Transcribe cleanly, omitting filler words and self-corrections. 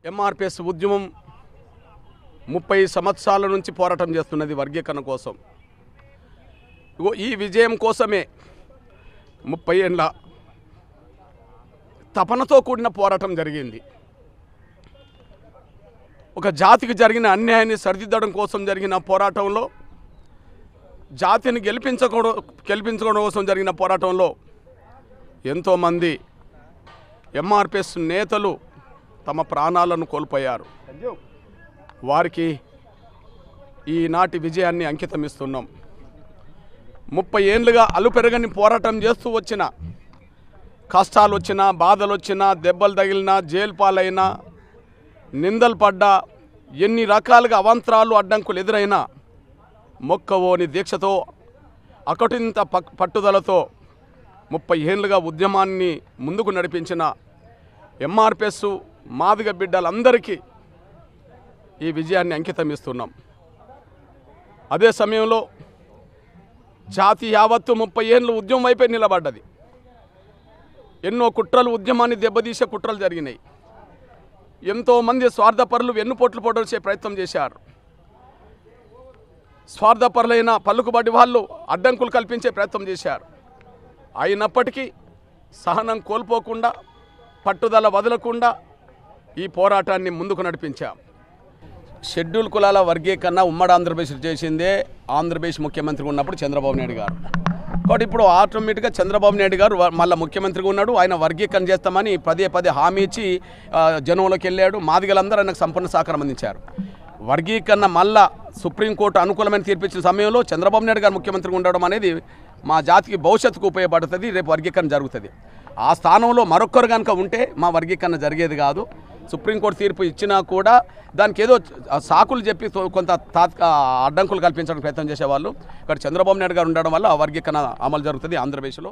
ఎంఆర్పిఎస్ ఉద్యమం 30 సంవత్సరాల నుంచి పోరాటం చేస్తున్నది వర్గీకరణ కోసం. ఈ విజయం కోసమే 30 ఏళ్ళ తపనతో కూడిన పోరాటం జరిగింది. ఒక జాతికి జరిగిన అన్యాయాన్ని సరిదిద్దడం కోసం జరిగిన పోరాటంలో, జాతిని గెలిపించుకోవడం కోసం జరిగిన పోరాటంలో ఎంతోమంది ఎంఆర్పిఎస్ నేతలు తమ ప్రాణాలను కోల్పోయారు. వారికి ఈనాటి విజయాన్ని అంకితం ఇస్తున్నాం. 30 ఏళ్ళుగా అలుపెరగని పోరాటం చేస్తూ వచ్చిన, కష్టాలు వచ్చినా, బాధలు వచ్చినా, దెబ్బలు తగిలినా, జైలు పాలైనా, నిందలు పడ్డా, ఎన్ని రకాలుగా అవాంతరాలు అడ్డంకులు ఎదురైనా మొక్కవోని దీక్షతో, అకటింత పట్టుదలతో 30 ఏళ్ళుగా ఉద్యమాన్ని ముందుకు నడిపించిన ఎంఆర్పిఎస్ మాదిగ బిడ్డలందరికీ ఈ విజయాన్ని అంకితం ఇస్తున్నాం. అదే సమయంలో జాతి యావత్తు 30 ఏళ్ళు ఉద్యమం వైపే నిలబడ్డది. ఎన్నో కుట్రలు, ఉద్యమాన్ని దెబ్బతీసే కుట్రలు జరిగినాయి. ఎంతోమంది స్వార్థపరులు వెన్నుపోట్లు పొడవచ్చే ప్రయత్నం చేశారు. స్వార్థపరులైన పలుకుబడి వాళ్ళు అడ్డంకులు కల్పించే ప్రయత్నం చేశారు. అయినప్పటికీ సహనం కోల్పోకుండా, పట్టుదల వదలకుండా ఈ పోరాటాన్ని ముందుకు నడిపించాం. షెడ్యూల్ కులాల వర్గీకరణ ఉమ్మడి ఆంధ్రప్రదేశ్ చేసిందే ఆంధ్రప్రదేశ్ ముఖ్యమంత్రి ఉన్నప్పుడు చంద్రబాబు నాయుడు గారు. కాబట్టి ఇప్పుడు ఆటోమేటిక్గా చంద్రబాబు నాయుడు గారు మళ్ళీ ముఖ్యమంత్రిగా ఉన్నాడు. ఆయన వర్గీకరణ చేస్తామని పదే హామీ ఇచ్చి జనంలోకి వెళ్ళాడు. మాదిగలందరూ ఆయనకు సంపూర్ణ సహకారం అందించారు. వర్గీకరణ మళ్ళా సుప్రీంకోర్టు అనుకూలమైన తీర్పిచ్చిన సమయంలో చంద్రబాబు నాయుడు గారు ముఖ్యమంత్రిగా ఉండడం అనేది మా జాతికి భవిష్యత్తుకు ఉపయోగపడుతుంది. రేపు వర్గీకరణ జరుగుతుంది. ఆ స్థానంలో మరొకరు కనుక ఉంటే మా వర్గీకరణ జరిగేది కాదు. సుప్రీంకోర్టు తీర్పు ఇచ్చినా కూడా దానికి ఏదో సాకులు చెప్పి కొంత అడ్డంకులు కల్పించడానికి ప్రయత్నం చేసేవాళ్ళు. ఇక్కడ చంద్రబాబు నాయుడు గారు ఉండడం వల్ల ఆ వర్గీకరణ అమలు జరుగుతుంది ఆంధ్రప్రదేశ్లో.